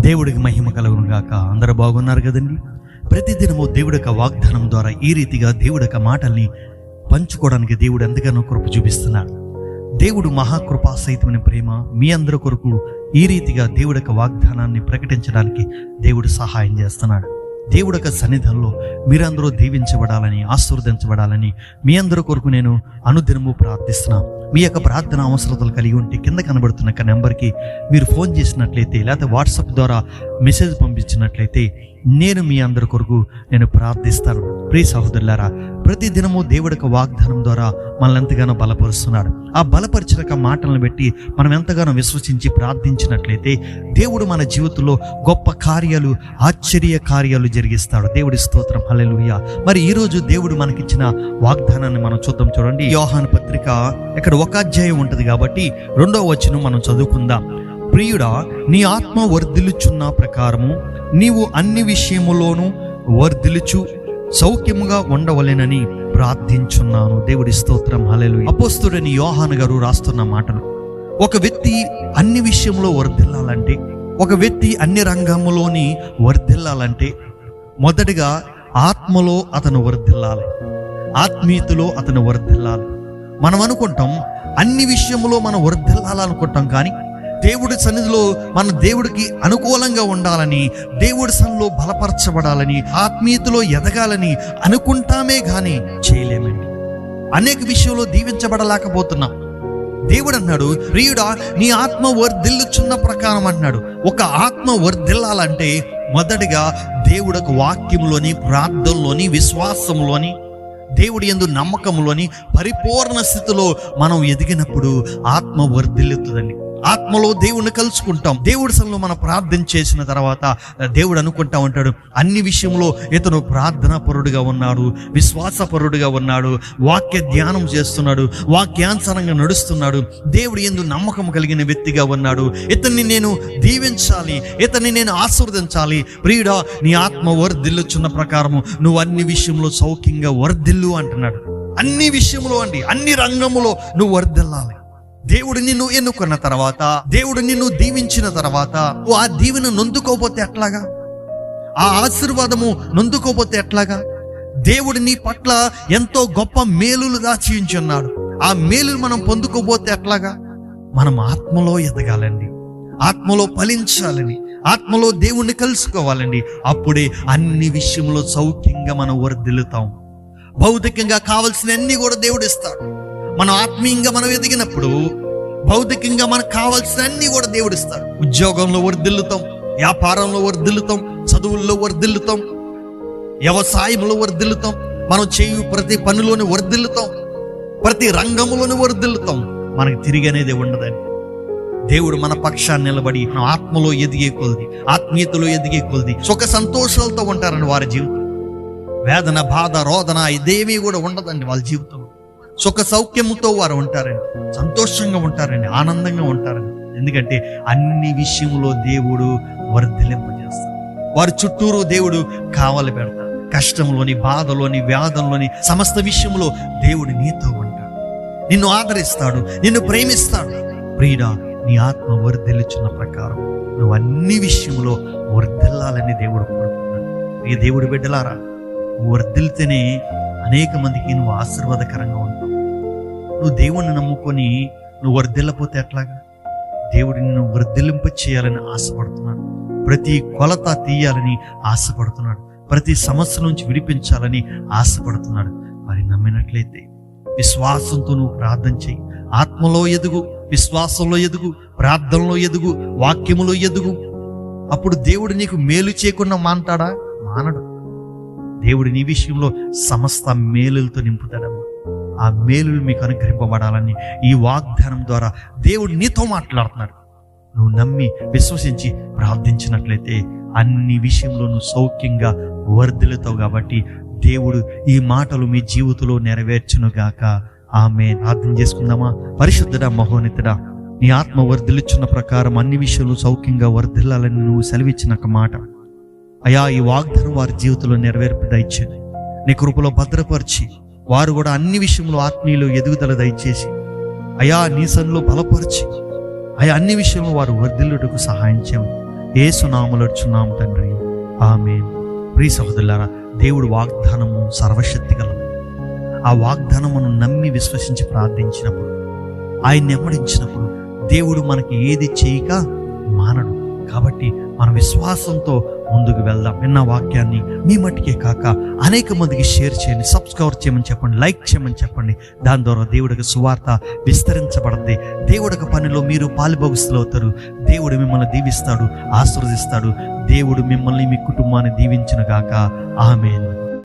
దేవుడికి మహిమ కలుగును గాక. అందరూ బాగున్నారు కదండి. ప్రతిదినము దేవుడి యొక్క వాగ్దానం ద్వారా ఈ రీతిగా దేవుడి యొక్క మాటల్ని పంచుకోవడానికి దేవుడు ఎంతగానో కృప చూపిస్తున్నాడు. దేవుడు మహాకృపా సహితమైన ప్రేమ మీ అందరి కొరకు ఈ రీతిగా దేవుడి యొక్క వాగ్దానాన్ని ప్రకటించడానికి దేవుడు సహాయం చేస్తున్నాడు. దేవుడి యొక్క సన్నిధంలో మీరందరూ దీవించబడాలని, ఆశీర్వదించబడాలని మీ అందరి కొరకు నేను అనుదినము ప్రార్థిస్తున్నాను. మీ యొక్క ప్రార్థన అవసరతలు కలిగి ఉంటే కింద కనబడుతున్న నెంబర్కి మీరు ఫోన్ చేసినట్లయితే, లేకపోతే వాట్సాప్ ద్వారా మెసేజ్ పంపించినట్లయితే నేను మీ అందరి కొరకు నేను ప్రార్థిస్తాను. ప్రియ సహోదరులారా, ప్రతి దినము దేవుడి యొక్క వాగ్దానం ద్వారా మనల్ని ఎంతగానో బలపరుస్తున్నాడు. ఆ బలపరిచిన మాటలను బట్టి మనం ఎంతగానో విశ్వసించి ప్రార్థించినట్లయితే దేవుడు మన జీవితంలో గొప్ప కార్యాలు, ఆశ్చర్య కార్యాలు జరిగిస్తాడు. దేవుడి స్తోత్రం, హల్లెలూయా. మరి ఈరోజు దేవుడు మనకిచ్చిన వాగ్దానాన్ని మనం చూద్దాం. చూడండి, యోహాను పత్రిక ఇక్కడ ఒక అధ్యాయం ఉంటుంది కాబట్టి 2వ వచనం మనం చదువుకుందాం. ప్రియుడా, నీ ఆత్మ వర్ధిల్లుచున్న ప్రకారము నీవు అన్ని విషయములోనూ వర్ధిల్లుచు సౌఖ్యముగా ఉండవలెనని ప్రార్థించున్నాను. దేవుడి స్తోత్రం, హల్లెలూయా. అపోస్తలుడైన యోహాను గారు రాస్తున్న మాటలు, ఒక వ్యక్తి అన్ని విషయంలో వర్ధిల్లాలంటే, ఒక వ్యక్తి అన్ని రంగములోని వర్ధిల్లాలంటే మొదటిగా ఆత్మలో అతను వర్ధిల్లాలి, ఆత్మీయతలో అతను వర్ధిల్లాలి. మనం అనుకుంటాం అన్ని విషయంలో మనం వర్ధిల్లాలనుకుంటాం, కానీ దేవుడి సన్నిధిలో మన దేవుడికి అనుకూలంగా ఉండాలని, దేవుడి సన్నిధిలో బలపరచబడాలని, ఆత్మీయతలో ఎదగాలని అనుకుంటామే కానీ చేయలేమండి. అనేక విషయంలో దీవించబడలేకపోతున్నాం. దేవుడు అన్నాడు, ప్రియుడా నీ ఆత్మ వర్ధిల్లుచున్న ప్రకారం అన్నాడు. ఒక ఆత్మ వర్ధిల్లాలంటే మొదటిగా దేవుడికి వాక్యంలోని, ప్రార్థనలోని, విశ్వాసంలోని, దేవుడి యందు నమ్మకంలోని పరిపూర్ణ స్థితిలో మనం ఎదిగినప్పుడు ఆత్మ వర్ధిల్లుతుందండి. ఆత్మలో దేవుణ్ణి కలుసుకుంటాం. దేవుడి సన్నిధిలో మనం ప్రార్థన చేసిన తర్వాత దేవుడు అనుకుంటా ఉంటాడు, అన్ని విషయంలో ఇతను ప్రార్థనా పరుడుగా ఉన్నాడు, విశ్వాసపరుడుగా ఉన్నాడు, వాక్య ధ్యానం చేస్తున్నాడు, వాక్యానుసారంగా నడుస్తున్నాడు, దేవుడి యందు నమ్మకం కలిగిన వ్యక్తిగా ఉన్నాడు, ఇతన్ని నేను దీవించాలి, ఇతన్ని నేను ఆశీర్వదించాలి. ప్రియుడా, నీ ఆత్మ వర్ధిల్లుచున్న ప్రకారము నువ్వు అన్ని విషయంలో సౌఖ్యంగా వర్ధిల్లు అంటున్నాడు. అన్ని విషయంలో అండి, అన్ని రంగములో నువ్వు వర్ధిల్లాలి. దేవుడు నిన్ను ఎన్నుకున్న తర్వాత, దేవుడు నిన్ను దీవించిన తర్వాత నువ్వు ఆ దీవెన నొందుకోపోతే ఎట్లాగా? ఆ ఆశీర్వాదము నొందుకోపోతే ఎట్లాగా? దేవుడు నీ పట్ల ఎంతో గొప్ప మేలులు దాచించున్నాడు. ఆ మేలులు మనం పొందుకోపోతే ఎట్లాగా? మనం ఆత్మలో ఎదగాలండి, ఆత్మలో ఫలించాలని, ఆత్మలో దేవుణ్ణి కలుసుకోవాలండి. అప్పుడే అన్ని విషయంలో సౌఖ్యంగా మనం వర్ధిల్లుతాం. భౌతికంగా కావలసిన అన్ని కూడా దేవుడు ఇస్తాడు. మనం ఆత్మీయంగా మనం ఎదిగినప్పుడు భౌతికంగా మనకు కావాల్సిన అన్ని కూడా దేవుడు ఇస్తాడు. ఉద్యోగంలో వర్ధిల్లుతాం, వ్యాపారంలో వర్ధిల్లుతాం, చదువుల్లో వర్ధిల్లుతాం, వ్యవసాయంలో వర్ధిల్లుతాం, మనం చేయు ప్రతి పనిలోని వర్ధిల్లుతాం, ప్రతి రంగంలోని వర్ధిల్లుతాం. మనకి తిరిగి అనేది ఉండదండి. దేవుడు మన పక్షాన్ని నిలబడి మన ఆత్మలో ఎదిగే కొలది, ఆత్మీయతలో ఎదిగే కొలది సుఖ సంతోషాలతో ఉంటారండి. వారి జీవితం వేదన, బాధ, రోదన ఇదేమీ కూడా ఉండదండి. వాళ్ళ జీవితం సుఖ సౌఖ్యముతో వారు ఉంటారండి, సంతోషంగా ఉంటారండి, ఆనందంగా ఉంటారండి. ఎందుకంటే అన్ని విషయంలో దేవుడు వర్ధిలింపజేస్తాడు. వారి చుట్టూరు దేవుడు కావలి పెడతాడు. కష్టంలోని, బాధలోని, వ్యాధంలోని సమస్త విషయంలో దేవుడు నీతో ఉంటాడు, నిన్ను ఆదరిస్తాడు, నిన్ను ప్రేమిస్తాడు. ప్రియుడా, నీ ఆత్మ వర్ధిల్లుచున్న ప్రకారం నువ్వు అన్ని విషయంలో వర్ధిల్లాలని దేవుడు కోరుకుంటున్నాడు. ఈ దేవుడి బిడ్డలారా, వర్ధిల్తేనే అనేక మందికి నువ్వు ఆశీర్వాదకరంగా ఉంటావు. నువ్వు దేవుణ్ణి నమ్ముకొని నువ్వు వర్ధిల్లపోతే ఎట్లాగా? దేవుడు నిన్ను వర్ధిల్లింప చేయాలని ఆశపడుతున్నాడు. ప్రతి కొలత తీయాలని ఆశపడుతున్నాడు. ప్రతి సమస్య నుంచి విడిపించాలని ఆశపడుతున్నాడు. మరి నమ్మినట్లయితే విశ్వాసంతో నువ్వు ప్రార్థన చేయి. ఆత్మలో ఎదుగు, విశ్వాసంలో ఎదుగు, ప్రార్థనలో ఎదుగు, వాక్యములో ఎదుగు. అప్పుడు దేవుడు నీకు మేలు చేయకుండా మానతాడా? మానడు. దేవుడు నీ విషయంలో సమస్త మేలులతో నింపుతాడమ్మా. ఆ మేలులు మీకు అనుగ్రహింపబడాలని ఈ వాగ్దానం ద్వారా దేవుడు నీతో మాట్లాడుతున్నాడు. నువ్వు నమ్మి విశ్వసించి ప్రార్థించినట్లయితే అన్ని విషయంలో నువ్వు సౌఖ్యంగా వర్ధిల్లుతావు. కాబట్టి దేవుడు ఈ మాటలు మీ జీవితంలో నెరవేర్చునుగాక. ఆమేన్. ప్రార్థన చేసుకుందామా? పరిశుద్ధుడా, మహోన్నతుడా, నీ ఆత్మ వర్ధిల్లుచున్న ప్రకారం అన్ని విషయంలో సౌఖ్యంగా వర్ధిల్లాలని నువ్వు సెలవిచ్చిన ఒక మాట అయా, ఈ వాగ్దానం వారి జీవితంలో నెరవేర్పు దయచేయండి. నీ కృపలో భద్రపరిచి వారు కూడా అన్ని విషయంలో ఆత్మీయులు ఎదుగుదల దయచేసి అయా నీ సన్నిధిలో బలపరిచి అయా అన్ని విషయంలో వారు వర్ధిల్లుటకు సహాయం చేయండి. యేసు నామములో అడుగుచున్నాము తండ్రి, ఆమేన్. ప్రియ సహోదరులారా, దేవుడు వాగ్దానము సర్వశక్తి గలదు. ఆ వాగ్దానమును నమ్మి విశ్వసించి ప్రార్థించినప్పుడు, ఆయన్ని వెంబడించినప్పుడు దేవుడు మనకి ఏది చేయక మానడు. కాబట్టి మన విశ్వాసంతో ముందుకు వెళ్దాం. విన్న వాక్యాన్ని మీ మట్టికే కాక అనేక మందికి షేర్ చేయండి, సబ్స్క్రైబ్ చేయమని చెప్పండి, లైక్ చేయమని చెప్పండి. దాని ద్వారా దేవుడికి సువార్త విస్తరించబడద్ది. దేవుడికి పనిలో మీరు పాలుభాగస్తులు అవుతారు. దేవుడు మిమ్మల్ని దీవిస్తాడు, ఆశీర్వదిస్తాడు. దేవుడు మిమ్మల్ని, మీ కుటుంబాన్ని దీవించును గాక. ఆమేన్.